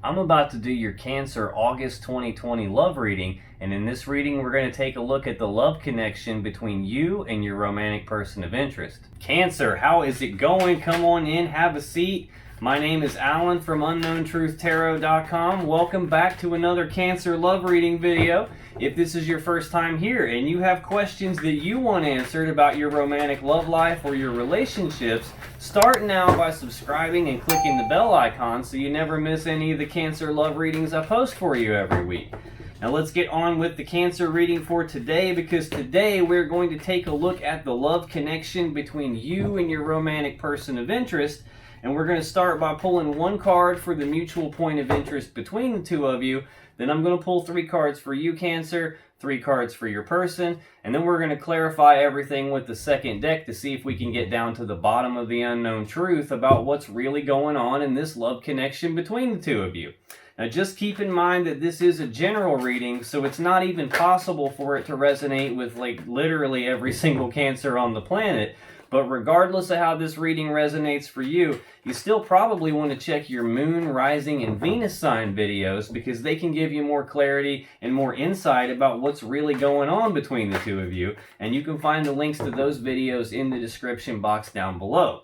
I'm about to do your Cancer August 2020 love reading, and in this reading we're going to take a look at the love connection between you and your romantic person of interest. Cancer, how is it going? Come on in, have a seat. My name is Alan from UnknownTruthTarot.com. Welcome back to another Cancer love reading video. If this is your first time here and you have questions that you want answered about your romantic love life or your relationships, start now by subscribing and clicking the bell icon so you never miss any of the Cancer love readings I post for you every week. Now let's get on with the Cancer reading for today, because today we're going to take a look at the love connection between you and your romantic person of interest. And we're going to start by pulling one card for the mutual point of interest between the two of you. Then I'm going to pull 3 cards for you, Cancer, 3 cards for your person, and then we're going to clarify everything with the second deck to see if we can get down to the bottom of the unknown truth about what's really going on in this love connection between the two of you. Now just keep in mind that this is a general reading, so it's not even possible for it to resonate with literally every single Cancer on the planet. But regardless of how this reading resonates for you, you still probably want to check your moon, rising, and Venus sign videos, because they can give you more clarity and more insight about what's really going on between the two of you. And you can find the links to those videos in the description box down below.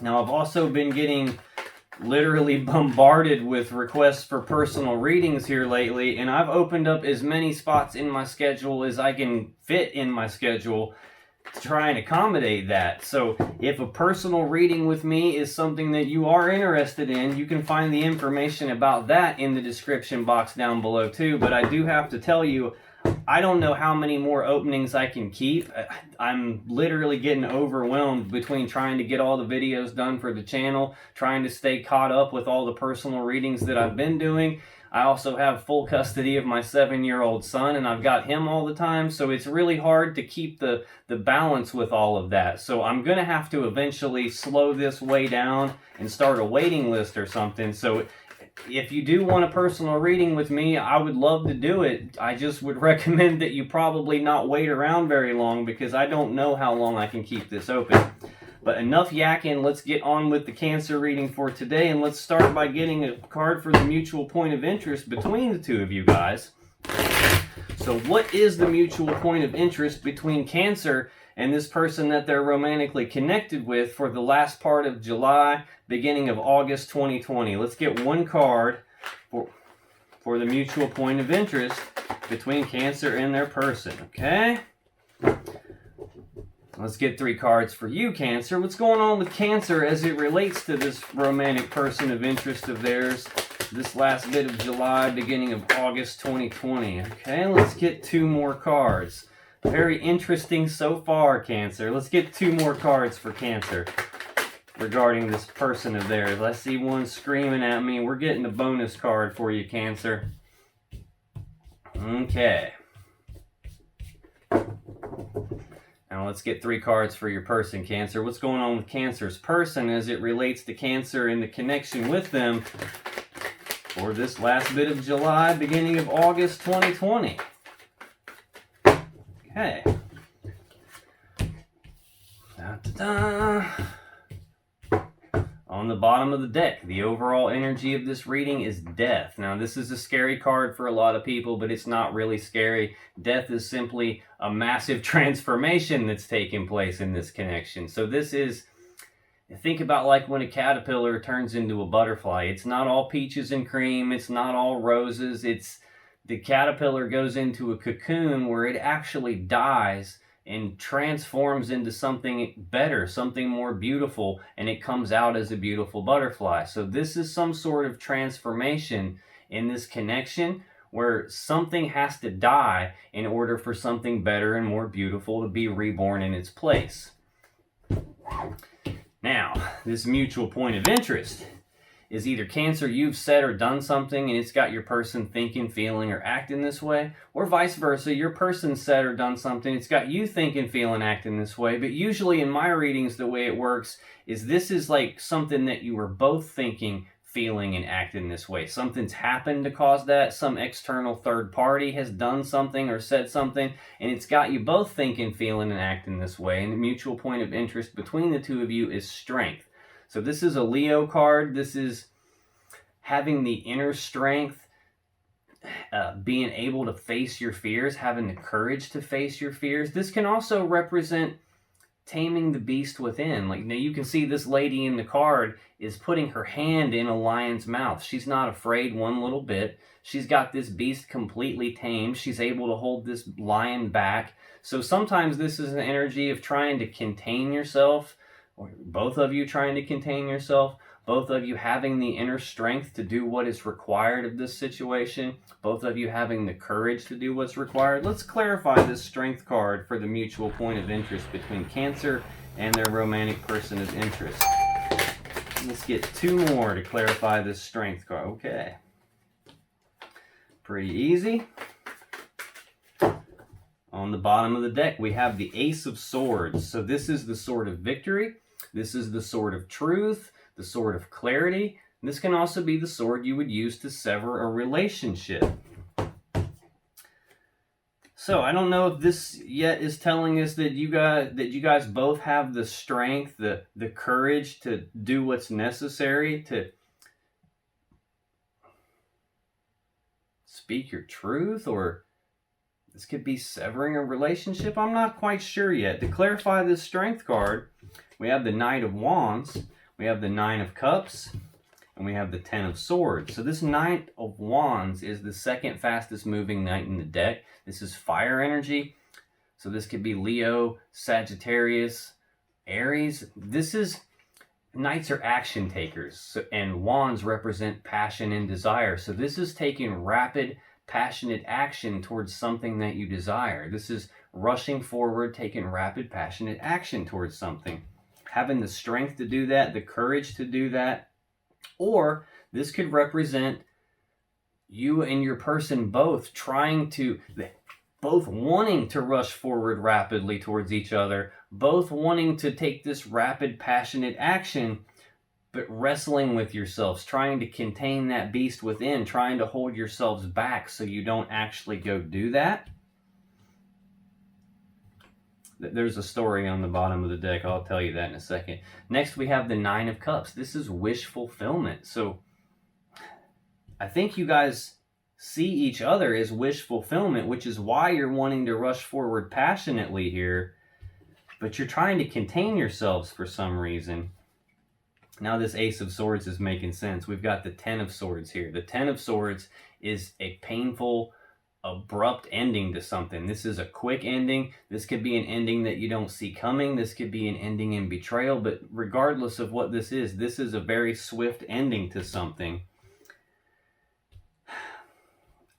Now, I've also been getting literally bombarded with requests for personal readings here lately, and I've opened up as many spots in my schedule as I can fit in my schedule to try and accommodate that. So if a personal reading with me is something that you are interested in, you can find the information about that in the description box down below too. But I do have to tell you, I don't know how many more openings I can keep. I'm literally getting overwhelmed between trying to get all the videos done for the channel, trying to stay caught up with all the personal readings that I've been doing. I also have full custody of my 7-year-old son, and I've got him all the time, so it's really hard to keep the balance with all of that. So I'm going to have to eventually slow this way down and start a waiting list or something. So if you do want a personal reading with me, I would love to do it. I just would recommend that you probably not wait around very long, because I don't know how long I can keep this open. But enough yakking, let's get on with the Cancer reading for today, and let's start by getting a card for the mutual point of interest between the two of you guys. So what is the mutual point of interest between Cancer and this person that they're romantically connected with for the last part of July, beginning of August 2020? Let's get one card for the mutual point of interest between Cancer and their person, okay? Let's get 3 cards for you, Cancer. What's going on with Cancer as it relates to this romantic person of interest of theirs this last bit of July, beginning of August 2020? Okay, let's get 2 more cards. Very interesting so far, Cancer. Let's get 2 more cards for Cancer regarding this person of theirs. I see one screaming at me. We're getting a bonus card for you, Cancer. Okay. Now let's get 3 cards for your person, Cancer. What's going on with Cancer's person as it relates to Cancer and the connection with them for this last bit of July, beginning of August 2020? Okay. Da-da-da. On the bottom of the deck, the overall energy of this reading is death. Now, this is a scary card for a lot of people, but it's not really scary. Death is simply a massive transformation that's taking place in this connection. So this is, think about like when a caterpillar turns into a butterfly. It's not all peaches and cream. It's not all roses. It's the caterpillar goes into a cocoon where it actually dies and transforms into something better, something more beautiful, and it comes out as a beautiful butterfly. So this is some sort of transformation in this connection where something has to die in order for something better and more beautiful to be reborn in its place. Now, this mutual point of interest is either Cancer, you've said or done something and it's got your person thinking, feeling, or acting this way, or vice versa, your person said or done something, it's got you thinking, feeling, acting this way. But usually in my readings, the way it works is this is like something that you were both thinking, feeling, and acting this way. Something's happened to cause that. Some external third party has done something or said something, and it's got you both thinking, feeling, and acting this way. And the mutual point of interest between the two of you is strength. So this is a Leo card. This is having the inner strength, being able to face your fears, having the courage to face your fears. This can also represent taming the beast within. Like, now you can see this lady in the card is putting her hand in a lion's mouth. She's not afraid one little bit. She's got this beast completely tamed. She's able to hold this lion back. So sometimes this is an energy of trying to contain yourself, or both of you trying to contain yourself, both of you having the inner strength to do what is required of this situation, both of you having the courage to do what's required. Let's clarify this strength card for the mutual point of interest between Cancer and their romantic person of interest. Let's get two more to clarify this strength card. Okay. Pretty easy. On the bottom of the deck, we have the Ace of Swords. So this is the sword of victory. This is the sword of truth, the sword of clarity. And this can also be the sword you would use to sever a relationship. So I don't know if this yet is telling us that you guys both have the strength, the courage to do what's necessary to speak your truth, or this could be severing a relationship. I'm not quite sure yet. To clarify this strength card, we have the Knight of Wands, we have the Nine of Cups, and we have the Ten of Swords. So this Knight of Wands is the second fastest moving knight in the deck. This is fire energy. So this could be Leo, Sagittarius, Aries. Knights are action takers, and wands represent passion and desire. So this is taking rapid, passionate action towards something that you desire. This is rushing forward, taking rapid, passionate action towards something. Having the strength to do that, the courage to do that. Or this could represent you and your person both wanting to rush forward rapidly towards each other, both wanting to take this rapid, passionate action, but wrestling with yourselves, trying to contain that beast within, trying to hold yourselves back so you don't actually go do that. There's a story on the bottom of the deck. I'll tell you that in a second. Next, we have the Nine of Cups. This is wish fulfillment. So I think you guys see each other as wish fulfillment, which is why you're wanting to rush forward passionately here, but you're trying to contain yourselves for some reason. Now this Ace of Swords is making sense. We've got the Ten of Swords here. The Ten of Swords is a painful, abrupt ending to something. This is a quick ending. This could be an ending that you don't see coming. This could be an ending in betrayal, but regardless of what this is a very swift ending to something.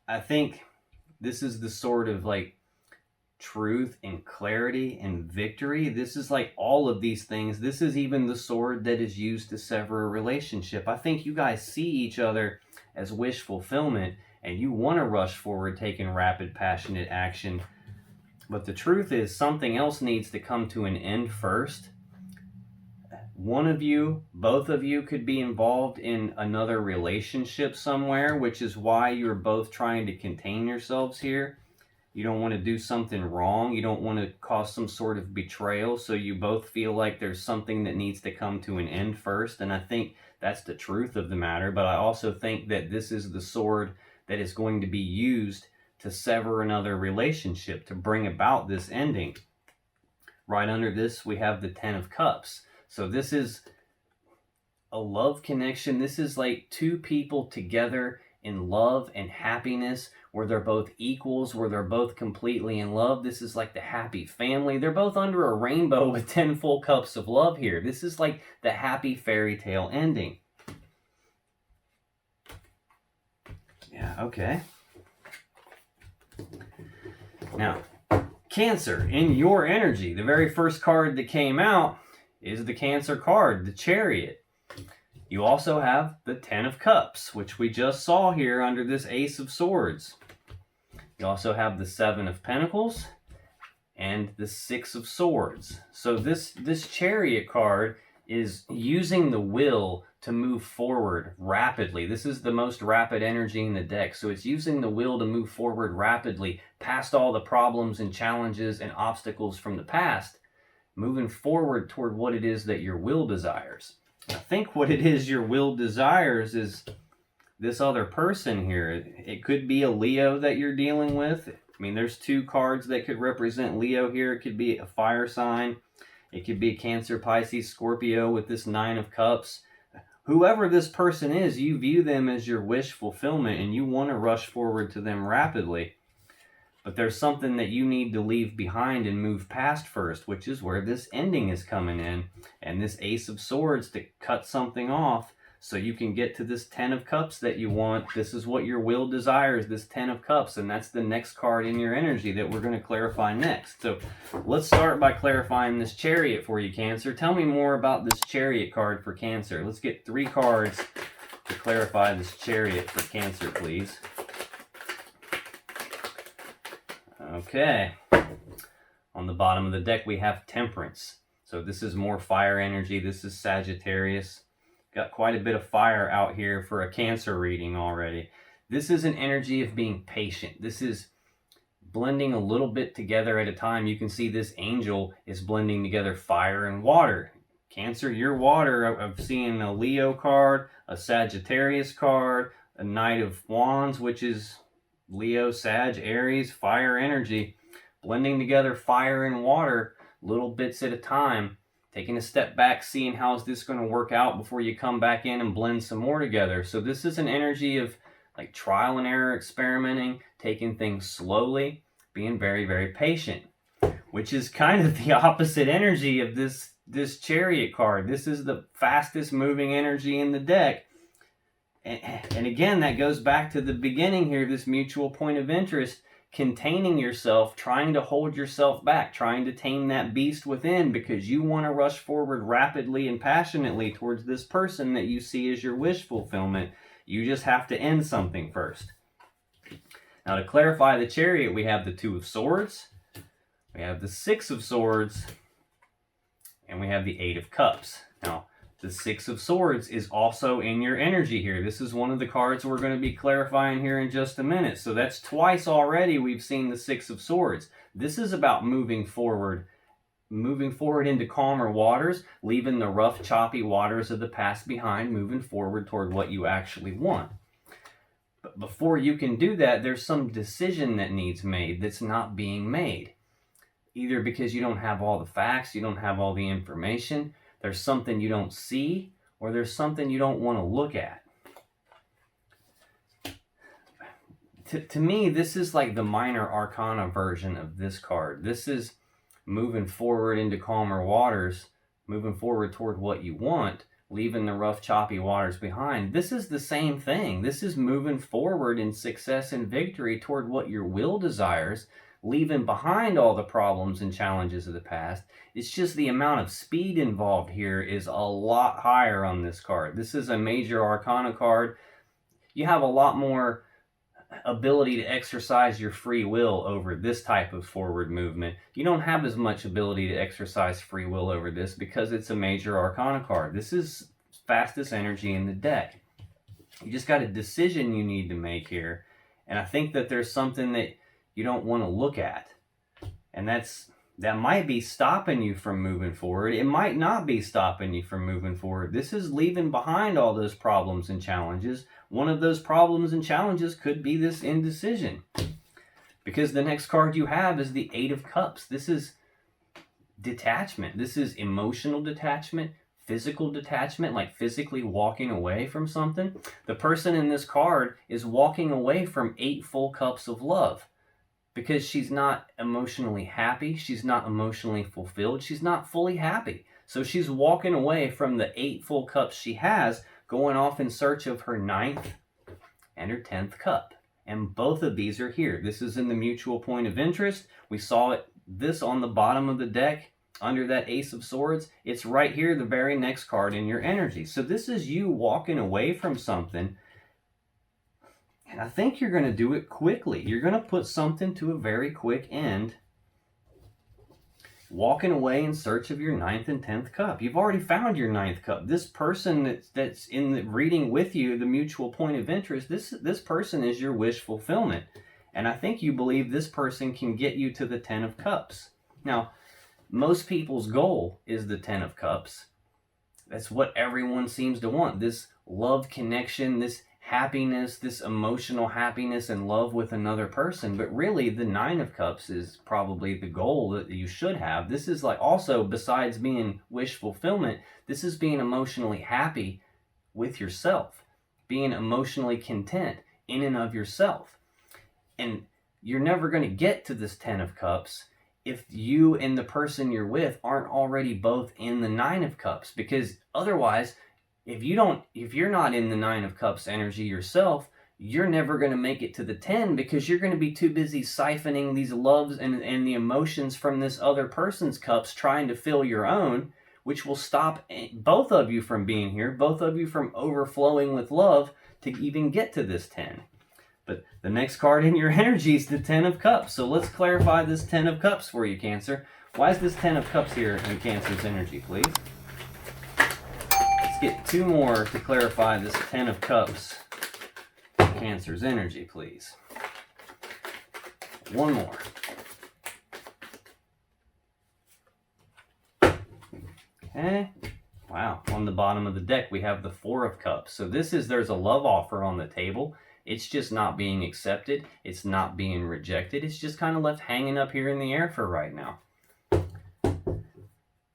I think this is the sort of like truth and clarity and victory. This is like all of these things. This is even the sword that is used to sever a relationship. I think you guys see each other as wish fulfillment, and you want to rush forward taking rapid, passionate action. But the truth is something else needs to come to an end first. One of you, both of you could be involved in another relationship somewhere, which is why you're both trying to contain yourselves here. You don't want to do something wrong. You don't want to cause some sort of betrayal. So you both feel like there's something that needs to come to an end first. And I think that's the truth of the matter. But I also think that this is the sword that is going to be used to sever another relationship, to bring about this ending. Right under this, we have the Ten of Cups. So this is a love connection. This is like two people together in love and happiness, where they're both equals, where they're both completely in love. This is like the happy family. They're both under a rainbow with 10 full cups of love here. This is like the happy fairy tale ending. Yeah, okay. Now, Cancer, in your energy, the very first card that came out is the Cancer card, the Chariot. You also have the Ten of Cups, which we just saw here under this Ace of Swords. You also have the Seven of Pentacles and the Six of Swords. So this Chariot card is using the will to move forward rapidly. This is the most rapid energy in the deck. So it's using the will to move forward rapidly past all the problems and challenges and obstacles from the past, moving forward toward what it is that your will desires. I think what it is your will desires is this other person here. It could be a Leo that you're dealing with. I mean, there's 2 cards that could represent Leo here. It could be a fire sign. It could be a Cancer, Pisces, Scorpio with this 9 of Cups. Whoever this person is, you view them as your wish fulfillment and you want to rush forward to them rapidly. But there's something that you need to leave behind and move past first, which is where this ending is coming in. And this Ace of Swords to cut something off so you can get to this 10 of Cups that you want. This is what your will desires, this 10 of Cups. And that's the next card in your energy that we're going to clarify next. So let's start by clarifying this Chariot for you, Cancer. Tell me more about this Chariot card for Cancer. Let's get 3 cards to clarify this Chariot for Cancer, please. Okay. On the bottom of the deck, we have Temperance. So this is more fire energy. This is Sagittarius. Got quite a bit of fire out here for a Cancer reading already. This is an energy of being patient. This is blending a little bit together at a time. You can see this angel is blending together fire and water. Cancer, your water. I've seen a Leo card, a Sagittarius card, a Knight of Wands, which is Leo, Sag, Aries, fire energy. Blending together fire and water, little bits at a time. Taking a step back, seeing how is this going to work out before you come back in and blend some more together. So this is an energy of like trial and error, experimenting, taking things slowly, being very, very patient, which is kind of the opposite energy of this Chariot card. This is the fastest moving energy in the deck. And again, that goes back to the beginning here, this mutual point of interest. Containing yourself, trying to hold yourself back, trying to tame that beast within because you want to rush forward rapidly and passionately towards this person that you see as your wish fulfillment. You just have to end something first. Now, to clarify the Chariot, we have the 2 of Swords, we have the 6 of Swords, and we have the 8 of Cups. Now, the 6 of Swords is also in your energy here. This is one of the cards we're going to be clarifying here in just a minute. So that's twice already we've seen the 6 of Swords. This is about moving forward into calmer waters, leaving the rough, choppy waters of the past behind, moving forward toward what you actually want. But before you can do that, there's some decision that needs made that's not being made. Either because you don't have all the facts, you don't have all the information, there's something you don't see, or there's something you don't want to look at. To me, this is like the minor arcana version of this card. This is moving forward into calmer waters, moving forward toward what you want, leaving the rough, choppy waters behind. This is the same thing. This is moving forward in success and victory toward what your will desires, leaving behind all the problems and challenges of the past. It's just the amount of speed involved here is a lot higher on this card. This is a major arcana card. You have a lot more ability to exercise your free will over this type of forward movement. You don't have as much ability to exercise free will over this because it's a major arcana card. This is fastest energy in the deck. You just got a decision you need to make here. And I think that there's something that you don't want to look at. And that might be stopping you from moving forward. It might not be stopping you from moving forward. This is leaving behind all those problems and challenges. One of those problems and challenges could be this indecision. Because the next card you have is the 8 of Cups. This is detachment. This is emotional detachment, physical detachment, like physically walking away from something. The person in this card is walking away from 8 full cups of love. Because she's not emotionally happy, she's not emotionally fulfilled, she's not fully happy. So she's walking away from the 8 full cups she has, going off in search of her 9th and her 10th cup. And both of these are here. This is in the mutual point of interest. We saw this on the bottom of the deck under that Ace of Swords. It's right here, the very next card in your energy. So this is you walking away from something. And I think you're going to do it quickly. You're going to put something to a very quick end. Walking away in search of your 9th and 10th cup. You've already found your 9th cup. This person that's in the reading with you, the mutual point of interest, this person is your wish fulfillment. And I think you believe this person can get you to the 10 of cups. Now, most people's goal is the 10 of cups. That's what everyone seems to want. This love connection, this happiness, this emotional happiness and love with another person. But really, the Nine of Cups is probably the goal that you should have. This is like, also, besides being wish fulfillment, this is being emotionally happy with yourself, being emotionally content in and of yourself. And you're never going to get to this Ten of Cups if you and the person you're with aren't already both in the Nine of Cups. Because otherwise, if you're not in the Nine of Cups energy yourself, you're never going to make it to the 10, because you're going to be too busy siphoning these loves and the emotions from this other person's cups, trying to fill your own, which will stop both of you from being here, both of you from overflowing with love to even get to this 10. But the next card in your energy is the Ten of Cups. So let's clarify this Ten of Cups for you, Cancer. Why is this Ten of Cups here in Cancer's energy, please? Let's get two more to clarify this Ten of Cups in Cancer's energy, please. One more. Okay. Wow. On the bottom of the deck, we have the Four of Cups. So there's a love offer on the table. It's just not being accepted. It's not being rejected. It's just kind of left hanging up here in the air for right now.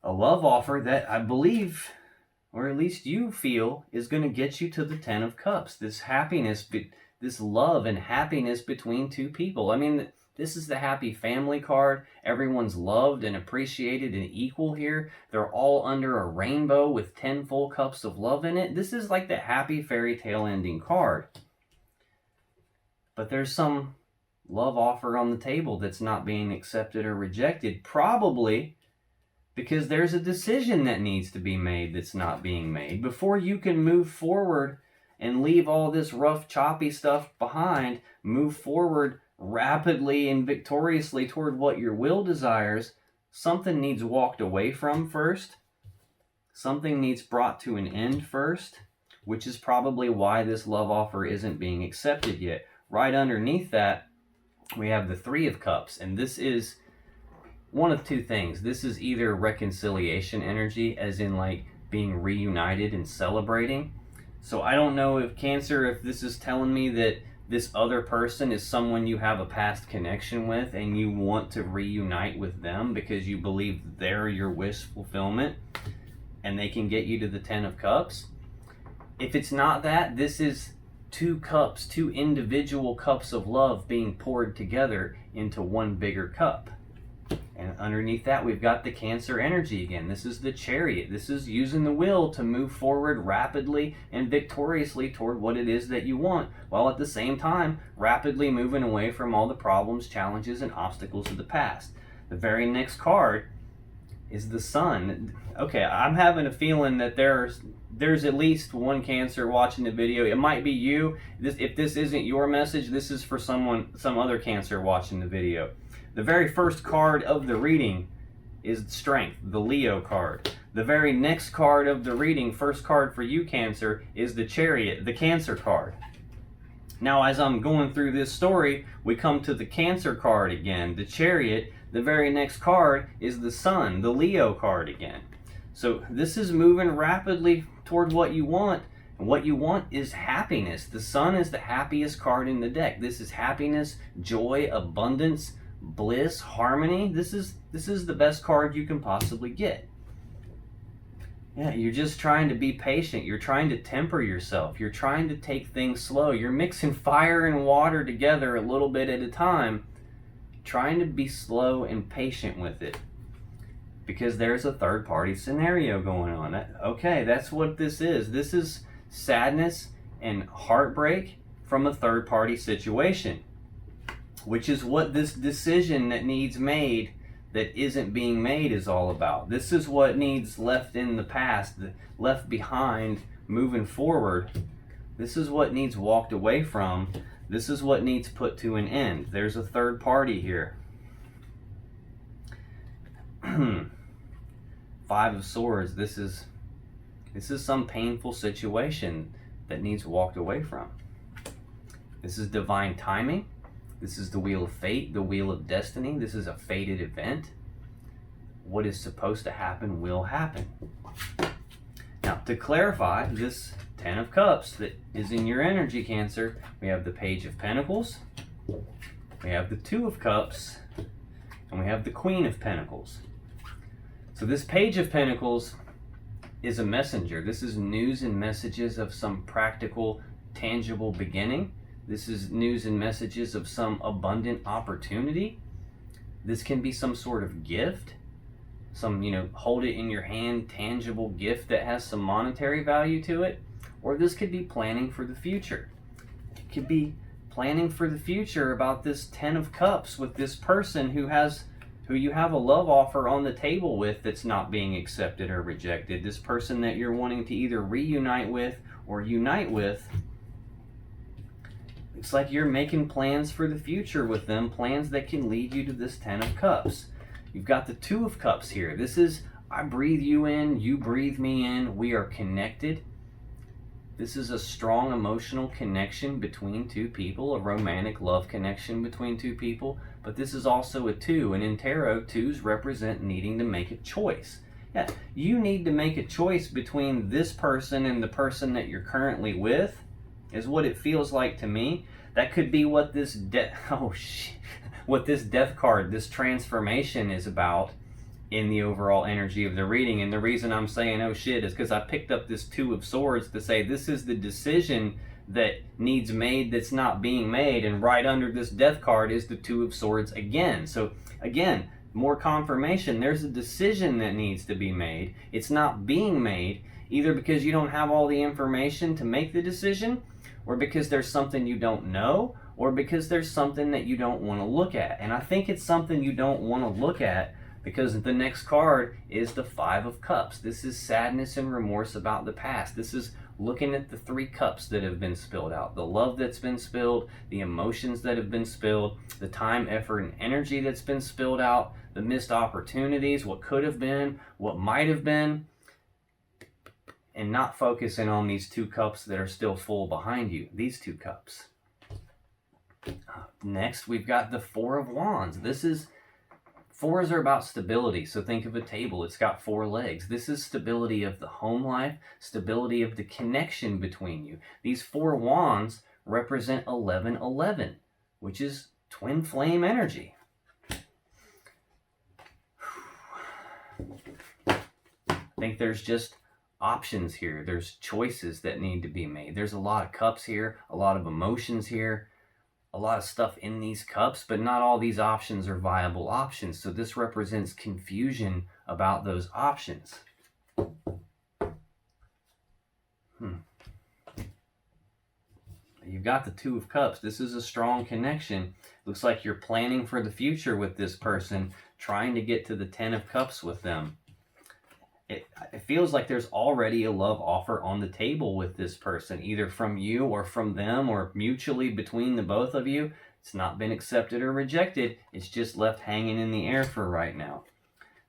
A love offer that I believe, or at least you feel, is going to get you to the Ten of Cups. This happiness, this love and happiness between two people. I mean, this is the happy family card. Everyone's loved and appreciated and equal here. They're all under a rainbow with 10 full cups of love in it. This is like the happy fairy tale ending card. But there's some love offer on the table that's not being accepted or rejected, probably because there's a decision that needs to be made that's not being made. Before you can move forward and leave all this rough, choppy stuff behind, move forward rapidly and victoriously toward what your will desires, something needs walked away from first. Something needs brought to an end first, which is probably why this love offer isn't being accepted yet. Right underneath that, we have the Three of Cups, and this is one of two things. This is either reconciliation energy, as in like being reunited and celebrating. So I don't know if Cancer, if this is telling me that this other person is someone you have a past connection with and you want to reunite with them because you believe they're your wish fulfillment and they can get you to the Ten of Cups. If it's not that, this is two cups, two individual cups of love being poured together into one bigger cup. And underneath that, we've got the Cancer energy again. This is the Chariot. This is using the will to move forward rapidly and victoriously toward what it is that you want, while at the same time rapidly moving away from all the problems, challenges, and obstacles of the past. The very next card is the Sun. Okay, I'm having a feeling that there's at least one Cancer watching the video. It might be you. If this isn't your message, this is for some other Cancer watching the video. The very first card of the reading is Strength, the Leo card. The very next card of the reading, first card for you, Cancer, is the Chariot, the Cancer card. Now, as I'm going through this story, we come to the Cancer card again, the Chariot. The very next card is the Sun, the Leo card again. So this is moving rapidly toward what you want. And what you want is happiness. The Sun is the happiest card in the deck. This is happiness, joy, abundance, bliss, harmony. This is the best card you can possibly get. Yeah, you're just trying to be patient. You're trying to temper yourself. You're trying to take things slow. You're mixing fire and water together a little bit at a time, trying to be slow and patient with it, because there's a third party scenario going on. Okay, that's what this is. This is sadness and heartbreak from a third party situation, which is what this decision that needs made that isn't being made is all about. This is what needs left in the past, left behind, moving forward. This is what needs walked away from. This is what needs put to an end. There's a third party here. Five of Swords. This is some painful situation that needs walked away from. This is divine timing. This is the wheel of fate, the wheel of destiny. This is a fated event. What is supposed to happen will happen. Now, to clarify this Ten of Cups that is in your energy, Cancer. We have the Page of Pentacles, we have the Two of Cups, and we have the Queen of Pentacles. So this Page of Pentacles is a messenger. This is news and messages of some practical, tangible beginning. This is news and messages of some abundant opportunity. This can be some sort of gift, some, hold it in your hand, tangible gift that has some monetary value to it. Or this could be planning for the future. It could be planning for the future about this Ten of Cups with this person who you have a love offer on the table with that's not being accepted or rejected. This person that you're wanting to either reunite with or unite with. It's like you're making plans for the future with them, plans that can lead you to this Ten of Cups. You've got the Two of Cups here. This is, I breathe you in, you breathe me in, we are connected. This is a strong emotional connection between two people, a romantic love connection between two people, but this is also a two, and in tarot, twos represent needing to make a choice. Yeah, you need to make a choice between this person and the person that you're currently with, is what it feels like to me. That could be what this what this Death card, this transformation is about in the overall energy of the reading. And the reason I'm saying oh shit is because I picked up this Two of Swords to say this is the decision that needs made that's not being made, and right under this Death card is the Two of Swords again. So again, more confirmation, there's a decision that needs to be made. It's not being made either because you don't have all the information to make the decision, or because there's something you don't know, or because there's something that you don't want to look at. And I think it's something you don't want to look at, because the next card is the Five of Cups. This is sadness and remorse about the past. This is looking at the three cups that have been spilled out. The love that's been spilled, the emotions that have been spilled, the time, effort, and energy that's been spilled out, the missed opportunities, what could have been, what might have been, and not focusing on these two cups that are still full behind you. These two cups. Next, we've got the Four of Wands. Fours are about stability, so think of a table. It's got four legs. This is stability of the home life, stability of the connection between you. These four wands represent 1111, which is twin flame energy. I think there's just options here. There's choices that need to be made. There's a lot of cups here, a lot of emotions here, a lot of stuff in these cups, but not all these options are viable options. So this represents confusion about those options. You've got the Two of Cups. This is a strong connection. Looks like you're planning for the future with this person, trying to get to the Ten of Cups with them. It feels like there's already a love offer on the table with this person, either from you or from them, or mutually between the both of you. It's not been accepted or rejected. It's just left hanging in the air for right now.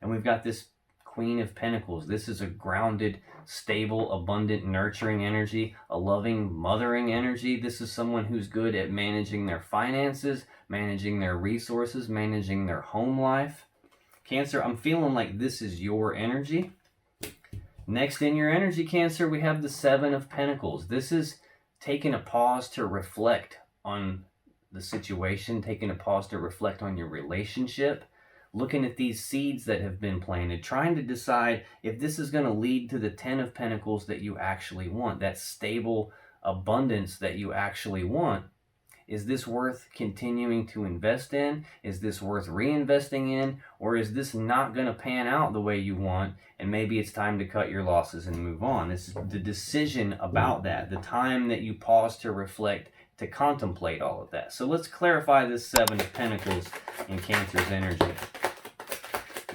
And we've got this Queen of Pentacles. This is a grounded, stable, abundant, nurturing energy, a loving, mothering energy. This is someone who's good at managing their finances, managing their resources, managing their home life. Cancer, I'm feeling like this is your energy. Next in your energy, Cancer, we have the Seven of Pentacles. This is taking a pause to reflect on the situation, taking a pause to reflect on your relationship, looking at these seeds that have been planted, trying to decide if this is going to lead to the Ten of Pentacles that you actually want, that stable abundance that you actually want. Is this worth continuing to invest in? Is this worth reinvesting in? Or is this not going to pan out the way you want, and maybe it's time to cut your losses and move on? This is the decision about that, the time that you pause to reflect, to contemplate all of that. So let's clarify this Seven of Pentacles in Cancer's energy.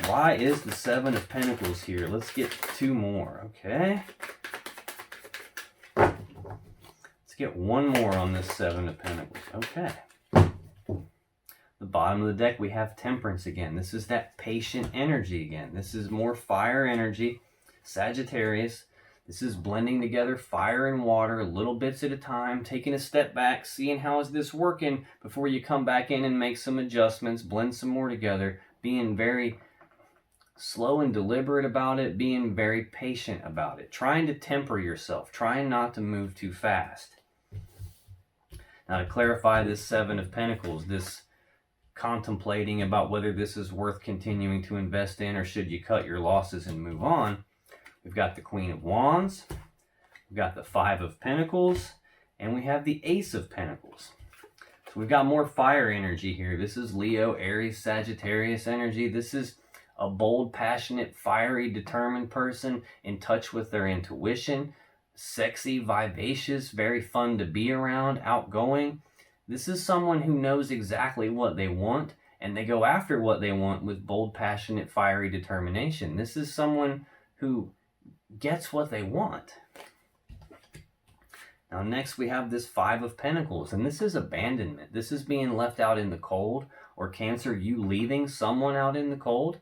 Why is the Seven of Pentacles here? Let's get two more, okay? Get one more on this Seven of Pentacles. Okay. The bottom of the deck, we have Temperance again. This is that patient energy again. This is more fire energy. Sagittarius. This is blending together fire and water, little bits at a time, taking a step back, seeing how is this working before you come back in and make some adjustments, blend some more together, being very slow and deliberate about it, being very patient about it, trying to temper yourself, trying not to move too fast. Now, to clarify this Seven of Pentacles, this contemplating about whether this is worth continuing to invest in or should you cut your losses and move on, we've got the Queen of Wands, we've got the Five of Pentacles, and we have the Ace of Pentacles. So we've got more fire energy here. This is Leo, Aries, Sagittarius energy. This is a bold, passionate, fiery, determined person in touch with their intuition, sexy, vivacious, very fun to be around, outgoing. This is someone who knows exactly what they want, and they go after what they want with bold, passionate, fiery determination. This is someone who gets what they want. Now next we have this Five of Pentacles, and this is abandonment. This is being left out in the cold, or Cancer, you leaving someone out in the cold.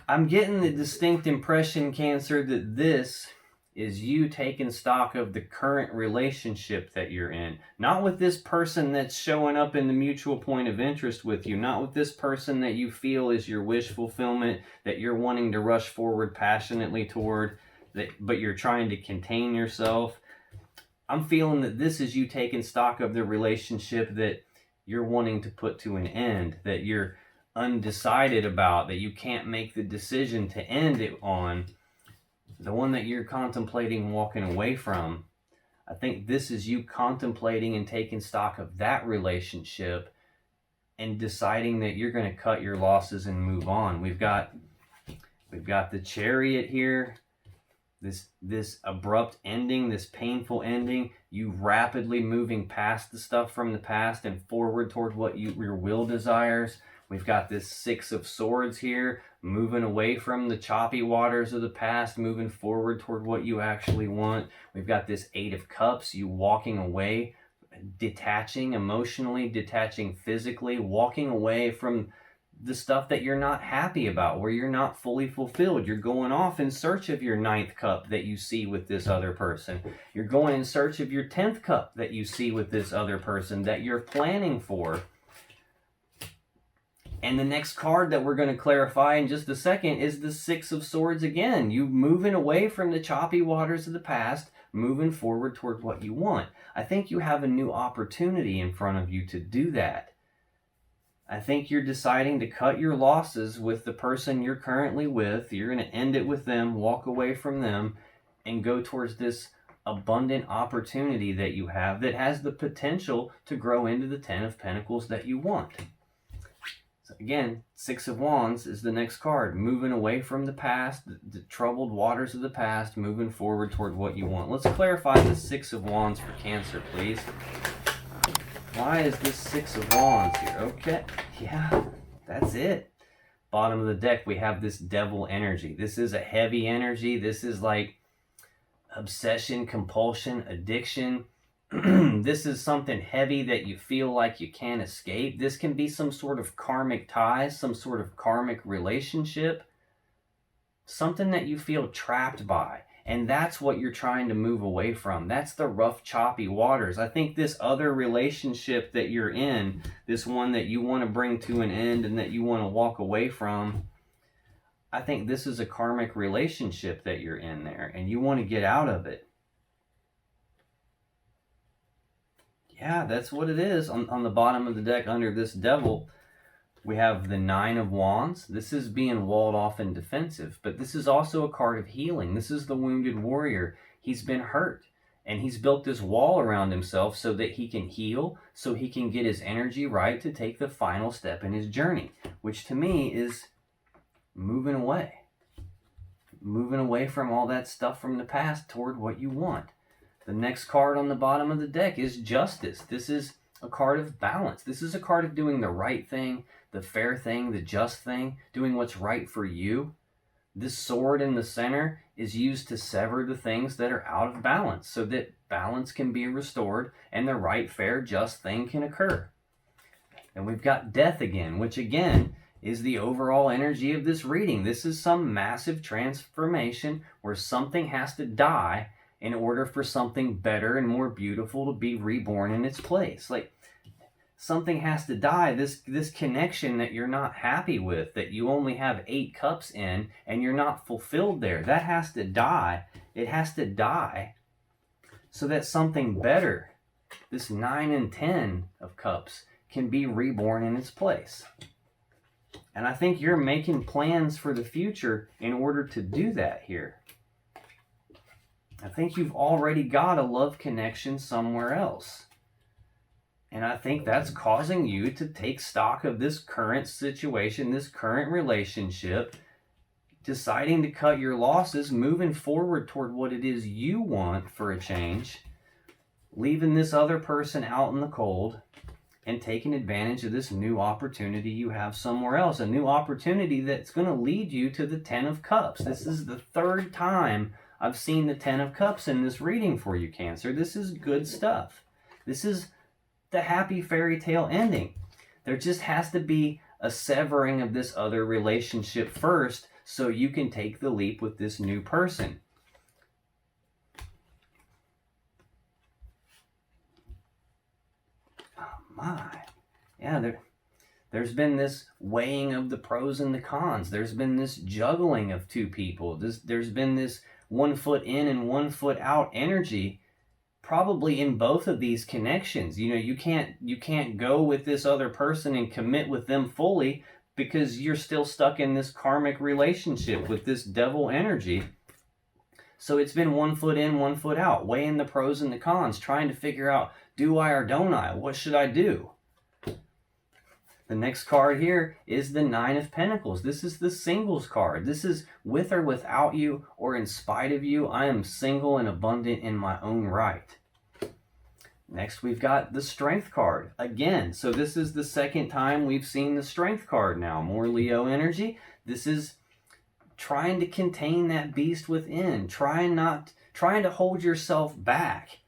I'm getting the distinct impression, Cancer, that this is you taking stock of the current relationship that you're in. Not with this person that's showing up in the mutual point of interest with you. Not with this person that you feel is your wish fulfillment, that you're wanting to rush forward passionately toward, but you're trying to contain yourself. I'm feeling that this is you taking stock of the relationship that you're wanting to put to an end, that you're undecided about, that you can't make the decision to end it on. The one that you're contemplating walking away from, I think this is you contemplating and taking stock of that relationship and deciding that you're going to cut your losses and move on. We've got the Chariot here, this abrupt ending, this painful ending, you rapidly moving past the stuff from the past and forward toward what your will desires. We've got this Six of Swords here, moving away from the choppy waters of the past, moving forward toward what you actually want. We've got this Eight of Cups, you walking away, detaching emotionally, detaching physically, walking away from the stuff that you're not happy about, where you're not fully fulfilled. You're going off in search of your 9th cup that you see with this other person. You're going in search of your 10th cup that you see with this other person that you're planning for. And the next card that we're going to clarify in just a second is the Six of Swords again. You moving away from the choppy waters of the past, moving forward toward what you want. I think you have a new opportunity in front of you to do that. I think you're deciding to cut your losses with the person you're currently with. You're going to end it with them, walk away from them, and go towards this abundant opportunity that you have that has the potential to grow into the 10 of Pentacles that you want. Again, Six of Wands is the next card. Moving away from the past, the troubled waters of the past, moving forward toward what you want. Let's clarify the Six of Wands for Cancer, please. Why is this Six of Wands here? Okay, yeah, that's it. Bottom of the deck, we have this Devil energy. This is a heavy energy. This is like obsession, compulsion, addiction. This is something heavy that you feel like you can't escape. This can be some sort of karmic ties, some sort of karmic relationship, something that you feel trapped by. And that's what you're trying to move away from. That's the rough, choppy waters. I think this other relationship that you're in, this one that you want to bring to an end and that you want to walk away from, I think this is a karmic relationship that you're in there and you want to get out of it. Yeah, that's what it is. On the bottom of the deck under this Devil, we have the Nine of Wands. This is being walled off and defensive, but this is also a card of healing. This is the wounded warrior. He's been hurt, and he's built this wall around himself so that he can heal, so he can get his energy right to take the final step in his journey, which to me is moving away. Moving away from all that stuff from the past toward what you want. The next card on the bottom of the deck is Justice. This is a card of balance. This is a card of doing the right thing, the fair thing, the just thing, doing what's right for you. This sword in the center is used to sever the things that are out of balance so that balance can be restored and the right, fair, just thing can occur. And we've got Death again, which again is the overall energy of this reading. This is some massive transformation where something has to die in order for something better and more beautiful to be reborn in its place. Like, something has to die. This connection that you're not happy with, that you only have 8 cups in and you're not fulfilled there, that has to die. It has to die so that something better, this 9 and 10 of cups, can be reborn in its place. And I think you're making plans for the future in order to do that here. I think you've already got a love connection somewhere else. And I think that's causing you to take stock of this current situation, this current relationship, deciding to cut your losses, moving forward toward what it is you want for a change, leaving this other person out in the cold, and taking advantage of this new opportunity you have somewhere else. A new opportunity that's going to lead you to the 10 of Cups. This is the 3rd time I've seen the 10 of Cups in this reading for you, Cancer. This is good stuff. This is the happy fairy tale ending. There just has to be a severing of this other relationship first so you can take the leap with this new person. Yeah, there's been this weighing of the pros and the cons. There's been this juggling of 2 people. There's been this 1 foot in and 1 foot out energy, probably in both of these connections. You know, you can't go with this other person and commit with them fully because you're still stuck in this karmic relationship with this devil energy. So it's been 1 foot in, 1 foot out, weighing the pros and the cons, trying to figure out, do I or don't I? What should I do? The next card here is the 9 of Pentacles. This is the singles card. This is with or without you or in spite of you. I am single and abundant in my own right. Next, we've got the Strength card. Again, so this is the 2nd time we've seen the Strength card now. More Leo energy. This is trying to contain that beast within. Trying to hold yourself back.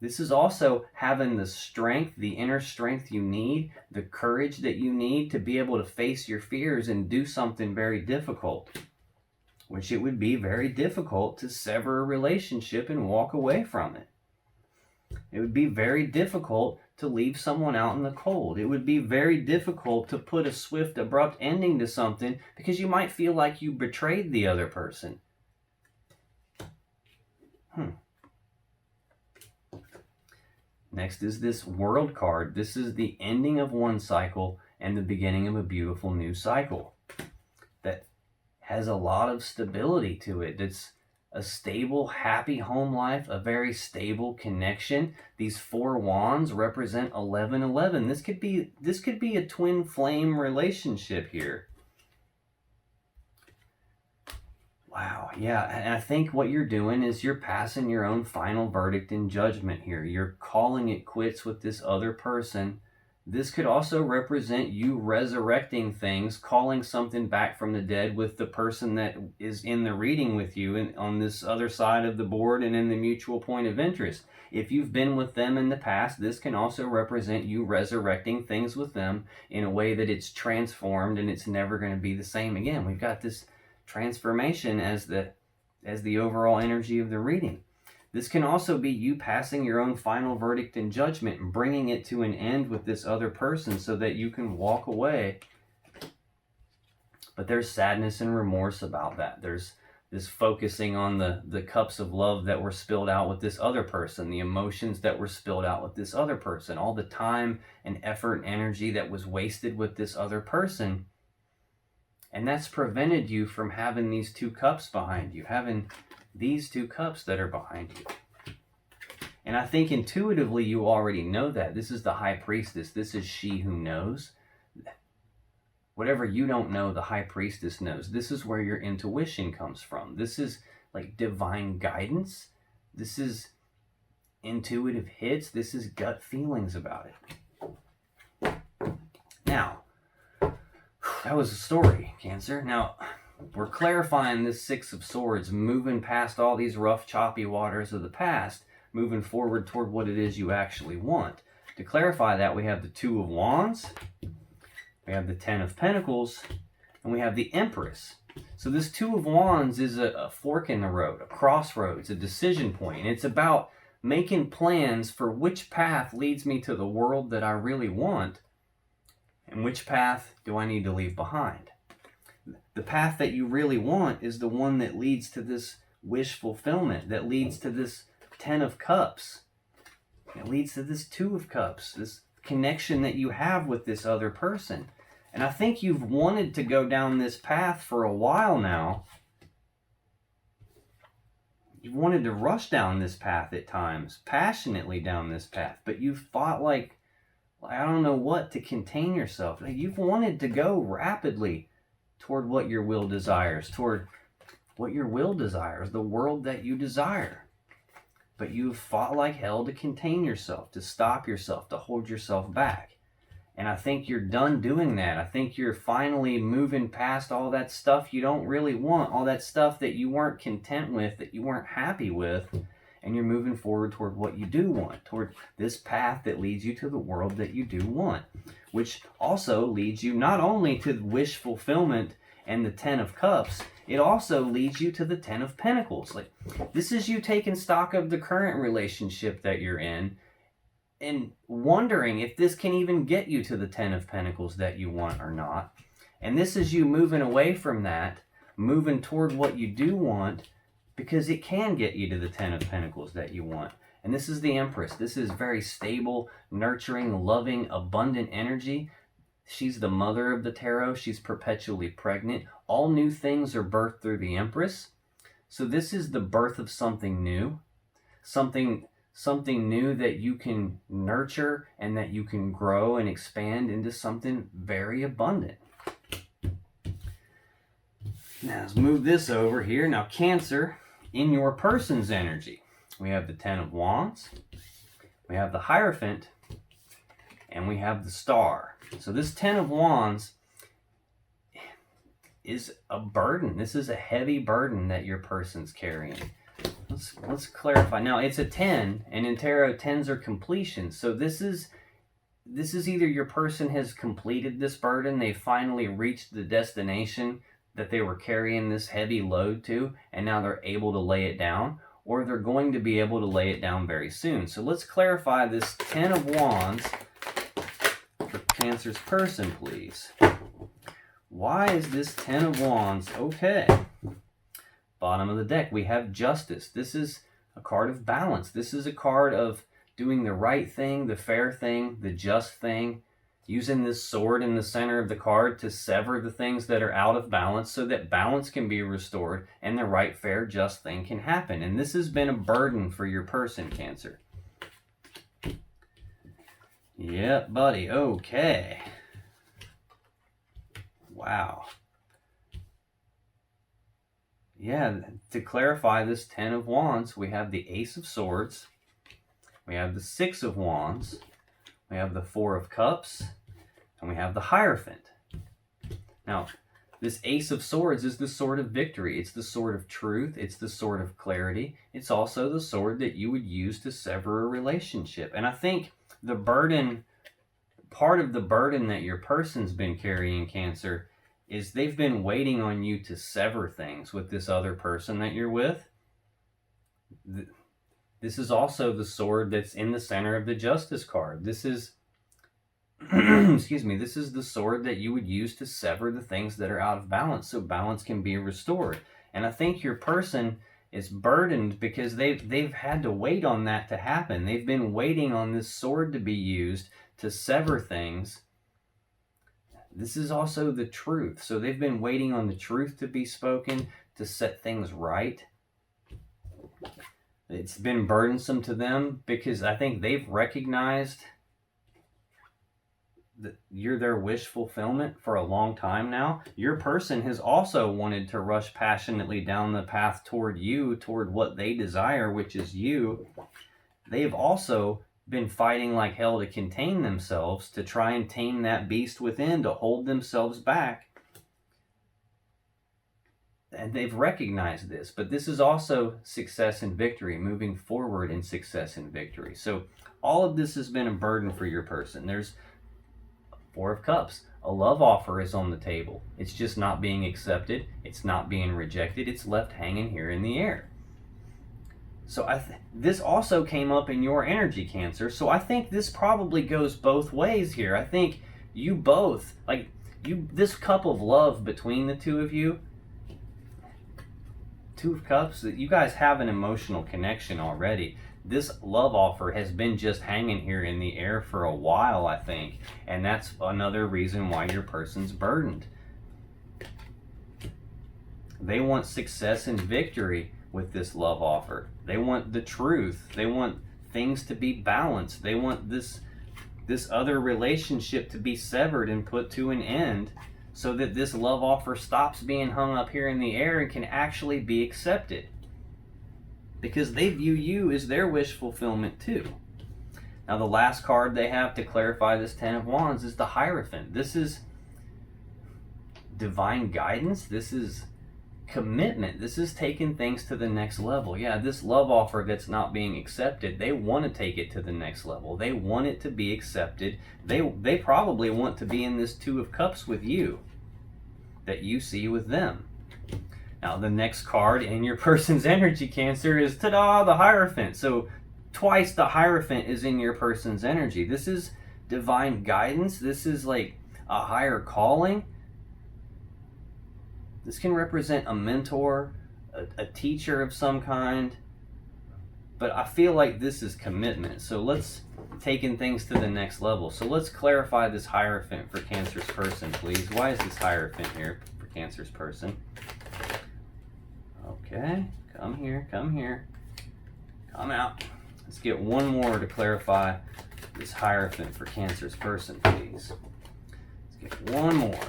This is also having the strength, the inner strength you need, the courage that you need to be able to face your fears and do something very difficult, which it would be very difficult to sever a relationship and walk away from it. It would be very difficult to leave someone out in the cold. It would be very difficult to put a swift, abrupt ending to something because you might feel like you betrayed the other person. Next is this World card. This is the ending of one cycle and the beginning of a beautiful new cycle that has a lot of stability to it. It's a stable, happy home life, a very stable connection. These 4 wands represent 1111. This could be a twin flame relationship here. Wow, yeah, and I think what you're doing is you're passing your own final verdict and judgment here. You're calling it quits with this other person. This could also represent you resurrecting things, calling something back from the dead with the person that is in the reading with you and on this other side of the board and in the mutual point of interest. If you've been with them in the past, this can also represent you resurrecting things with them in a way that it's transformed and it's never going to be the same again. We've got this transformation as the overall energy of the reading. This can also be you passing your own final verdict and judgment and bringing it to an end with this other person so that you can walk away. But there's sadness and remorse about that. There's this focusing on the cups of love that were spilled out with this other person, the emotions that were spilled out with this other person, all the time and effort and energy that was wasted with this other person. And that's prevented you from having these 2 cups behind you, having these 2 cups that are behind you. And I think intuitively you already know that. This is the High Priestess. This is she who knows. Whatever you don't know, the High Priestess knows. This is where your intuition comes from. This is like divine guidance. This is intuitive hits. This is gut feelings about it. Now, that was a story, Cancer. Now, we're clarifying this 6 of Swords, moving past all these rough, choppy waters of the past, moving forward toward what it is you actually want. To clarify that, we have the 2 of Wands, we have the 10 of Pentacles, and we have the Empress. So this 2 of Wands is a fork in the road, a crossroads, a decision point. And it's about making plans for which path leads me to the world that I really want, and which path do I need to leave behind. The path that you really want is the one that leads to this wish fulfillment, that leads to this 10 of Cups. It leads to this 2 of Cups, this connection that you have with this other person. And I think you've wanted to go down this path for a while now. You've wanted to rush down this path at times, passionately down this path, but you've fought like I don't know what to contain yourself. You've wanted to go rapidly toward what your will desires, the world that you desire. But you've fought like hell to contain yourself, to stop yourself, to hold yourself back. And I think you're done doing that. I think you're finally moving past all that stuff you don't really want, all that stuff that you weren't content with, that you weren't happy with, and you're moving forward toward what you do want, toward this path that leads you to the world that you do want, which also leads you not only to wish fulfillment and the 10 of Cups, it also leads you to the 10 of Pentacles. Like, this is you taking stock of the current relationship that you're in and wondering if this can even get you to the 10 of Pentacles that you want or not. And this is you moving away from that, moving toward what you do want, because it can get you to the 10 of Pentacles that you want. And this is the Empress. This is very stable, nurturing, loving, abundant energy. She's the mother of the tarot. She's perpetually pregnant. All new things are birthed through the Empress. So this is the birth of something new. Something new that you can nurture and that you can grow and expand into something very abundant. Now let's move this over here. Now Cancer, in your person's energy, we have the 10 of Wands, we have the Hierophant, and we have the Star. So this 10 of Wands is a burden. This is a heavy burden that your person's carrying. Let's clarify. Now it's a 10, and in tarot 10s are completion. So this is either your person has completed this burden, they finally reached the destination that they were carrying this heavy load to, and now they're able to lay it down, or they're going to be able to lay it down very soon. So let's clarify this 10 of Wands for Cancer's person, please. Why is this 10 of Wands okay? Bottom of the deck, we have Justice. This is a card of balance. This is a card of doing the right thing, the fair thing, the just thing, using this sword in the center of the card to sever the things that are out of balance so that balance can be restored and the right, fair, just thing can happen. And this has been a burden for your person, Cancer. Yep, buddy. Okay. Wow. Yeah, to clarify this 10 of Wands, we have the Ace of Swords, we have the 6 of Wands, we have the 4 of Cups, and we have the Hierophant. Now, this Ace of Swords is the sword of victory. It's the sword of truth. It's the sword of clarity. It's also the sword that you would use to sever a relationship. And I think the burden, part of the burden that your person's been carrying, Cancer, is they've been waiting on you to sever things with this other person that you're with. This is also the sword that's in the center of the Justice card. This is, excuse me, this is the sword that you would use to sever the things that are out of balance so balance can be restored. And I think your person is burdened because they've had to wait on that to happen. They've been waiting on this sword to be used to sever things. This is also the truth. So they've been waiting on the truth to be spoken, to set things right. It's been burdensome to them because I think they've recognized that you're their wish fulfillment for a long time now. Your person has also wanted to rush passionately down the path toward you, toward what they desire, which is you. They've also been fighting like hell to contain themselves, to try and tame that beast within, to hold themselves back. And they've recognized this, but this is also success and victory, moving forward in success and victory. So all of this has been a burden for your person. There's 4 of Cups. A love offer is on the table. It's just not being accepted. It's not being rejected. It's left hanging here in the air. So this also came up in your energy, Cancer. So I think this probably goes both ways here. I think you both, like this cup of love between the two of you, Two of Cups, that you guys have an emotional connection already. This love offer has been just hanging here in the air for a while, I think. And that's another reason why your person's burdened. They want success and victory with this love offer. They want the truth. They want things to be balanced. They want this other relationship to be severed and put to an end, so that this love offer stops being hung up here in the air and can actually be accepted. Because they view you as their wish fulfillment too. Now the last card they have to clarify this Ten of Wands is the Hierophant. This is divine guidance. This is commitment. This is taking things to the next level. Yeah, this love offer that's not being accepted, they want to take it to the next level. They want it to be accepted. They probably want to be in this Two of Cups with you that you see with them. Now the next card in your person's energy, Cancer, is ta-da, the Hierophant. So twice the Hierophant is in your person's energy. This is divine guidance. This is like a higher calling. This can represent a mentor, a teacher of some kind, but I feel like this is commitment. So let's taking things to the next level. So let's clarify this Hierophant for Cancer's person, please. Why is this Hierophant here for Cancer's person? Okay, come here, come here, come out. Let's get one more to clarify this Hierophant for Cancer's person, please. Let's get one more.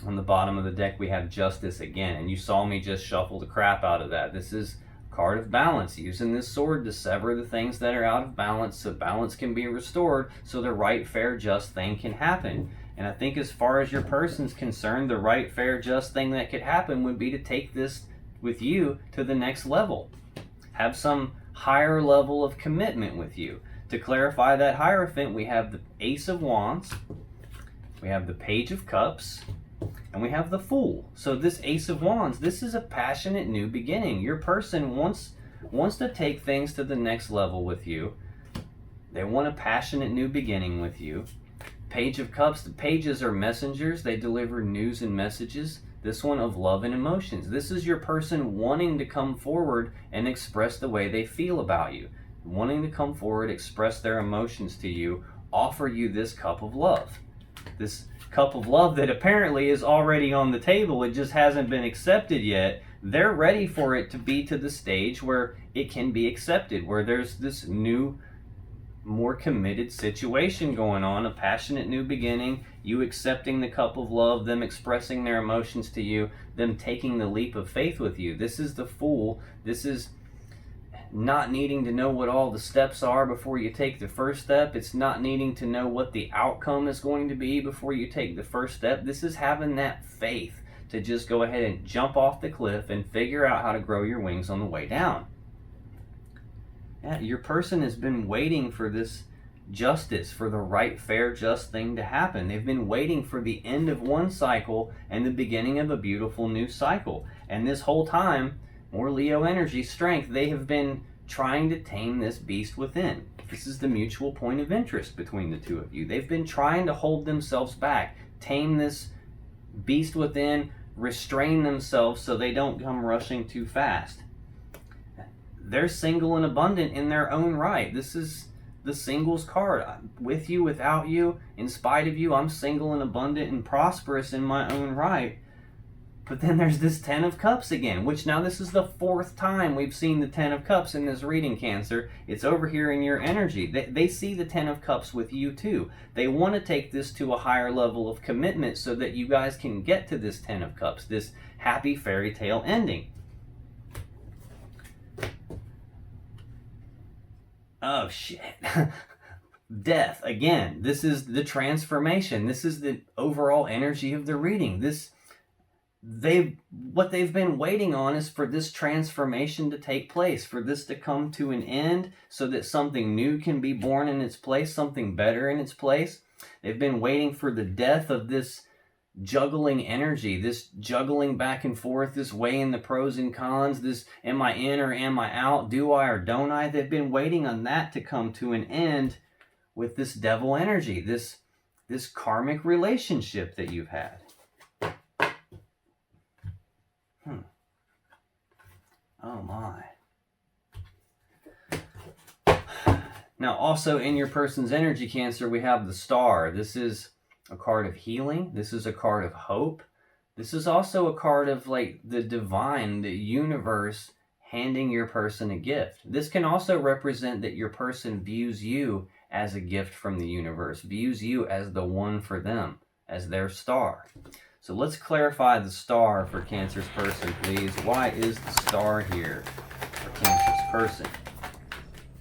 On the bottom of the deck, we have Justice again, and you saw me just shuffle the crap out of that. This is a card of balance, using this sword to sever the things that are out of balance so balance can be restored, so the right, fair, just thing can happen. And I think as far as your person's concerned, the right, fair, just thing that could happen would be to take this with you to the next level. Have some higher level of commitment with you. To clarify that Hierophant, we have the Ace of Wands, we have the Page of Cups, and we have the Fool. So this Ace of Wands, this is a passionate new beginning. Your person wants to take things to the next level with you. They want a passionate new beginning with you. Page of Cups, the pages are messengers. They deliver news and messages. This one of love and emotions. This is your person wanting to come forward and express the way they feel about you. Wanting to come forward, express their emotions to you, offer you this cup of love. This cup of love that apparently is already on the table. It just hasn't been accepted yet. They're ready for it to be to the stage where it can be accepted, where there's this new, more committed situation going on, a passionate new beginning, you accepting the cup of love, them expressing their emotions to you, them taking the leap of faith with you. This is the Fool. This is not needing to know what all the steps are before you take the first step. It's not needing to know what the outcome is going to be before you take the first step. This is having that faith to just go ahead and jump off the cliff and figure out how to grow your wings on the way down. Yeah, your person has been waiting for this justice, for the right, fair, just thing to happen. They've been waiting for the end of one cycle and the beginning of a beautiful new cycle. And this whole time, more Leo energy, strength, they have been trying to tame this beast within. This is the mutual point of interest between the two of you. They've been trying to hold themselves back, tame this beast within, restrain themselves so they don't come rushing too fast. They're single and abundant in their own right. This is the singles card. With you, without you, in spite of you, I'm single and abundant and prosperous in my own right. But then there's this Ten of Cups again, which now this is the fourth time we've seen the Ten of Cups in this reading, Cancer. It's over here in your energy. They see the Ten of Cups with you too. They want to take this to a higher level of commitment so that you guys can get to this Ten of Cups, this happy fairy tale ending. Oh shit. Death again. This is the transformation. This is the overall energy of the reading. What they've been waiting on is for this transformation to take place, for this to come to an end so that something new can be born in its place, something better in its place. They've been waiting for the death of this juggling energy, this juggling back and forth, this weighing the pros and cons, this am I in or am I out, do I or don't I? They've been waiting on that to come to an end with this devil energy, this karmic relationship that you've had. Oh my. Now also in your person's energy, Cancer, we have the Star. This is a card of healing. This is a card of hope. This is also a card of like the divine, the universe handing your person a gift. This can also represent that your person views you as a gift from the universe, views you as the one for them, as their star. So let's clarify the Star for Cancer's person, please. Why is the Star here for Cancer's person?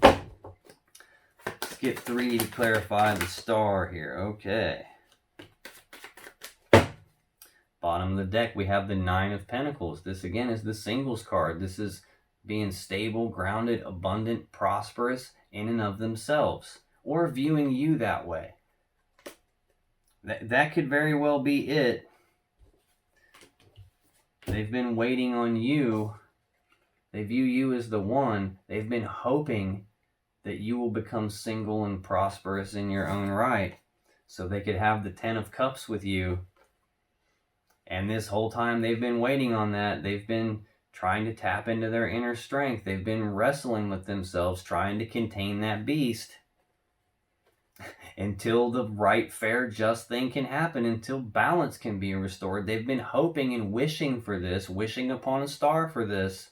Let's get 3 to clarify the Star here. Okay. Bottom of the deck, we have the 9 of Pentacles. This again is the singles card. This is being stable, grounded, abundant, prosperous in and of themselves, or viewing you that way. That could very well be it. They've been waiting on you. They view you as the one. They've been hoping that you will become single and prosperous in your own right, so they could have the 10 of Cups with you. And this whole time they've been waiting on that. They've been trying to tap into their inner strength. They've been wrestling with themselves, trying to contain that beast until the right, fair, just thing can happen, until balance can be restored. They've been hoping and wishing for this, wishing upon a star for this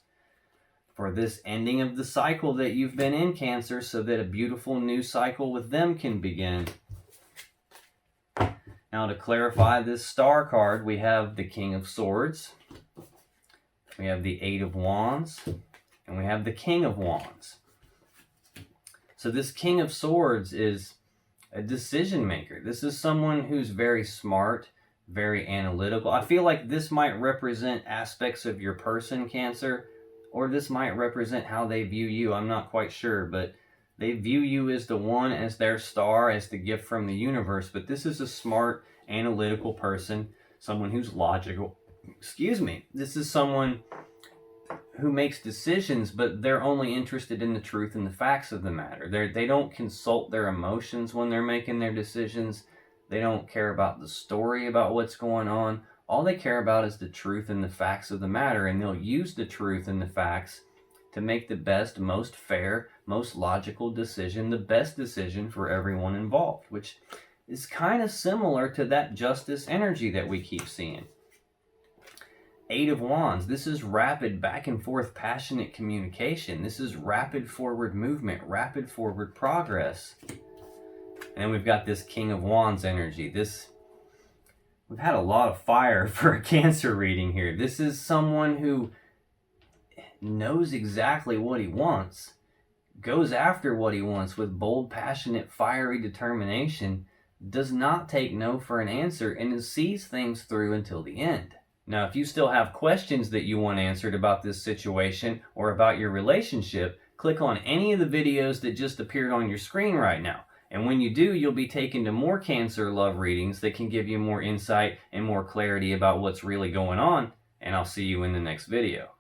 ending of the cycle that you've been in, Cancer, so that a beautiful new cycle with them can begin. Now to clarify this Star card, we have the King of Swords, we have the 8 of Wands, and we have the King of Wands. So this King of Swords is a decision maker. This is someone who's very smart, very analytical. I feel like this might represent aspects of your person, Cancer, or this might represent how they view you. I'm not quite sure, but they view you as the one, as their star, as the gift from the universe. But this is a smart, analytical person, someone who's logical. Excuse me. This is someone who makes decisions, but they're only interested in the truth and the facts of the matter. They don't consult their emotions when they're making their decisions. They don't care about the story about what's going on. All they care about is the truth and the facts of the matter, and they'll use the truth and the facts to make the best, most fair, most logical decision, the best decision for everyone involved, which is kind of similar to that justice energy that we keep seeing. 8 of Wands, this is rapid back and forth passionate communication. This is rapid forward movement, rapid forward progress. And then we've got this King of Wands energy. We've had a lot of fire for a Cancer reading here. This is someone who knows exactly what he wants, goes after what he wants with bold, passionate, fiery determination, does not take no for an answer, and sees things through until the end. Now, if you still have questions that you want answered about this situation or about your relationship, click on any of the videos that just appeared on your screen right now. And when you do, you'll be taken to more Cancer love readings that can give you more insight and more clarity about what's really going on. And I'll see you in the next video.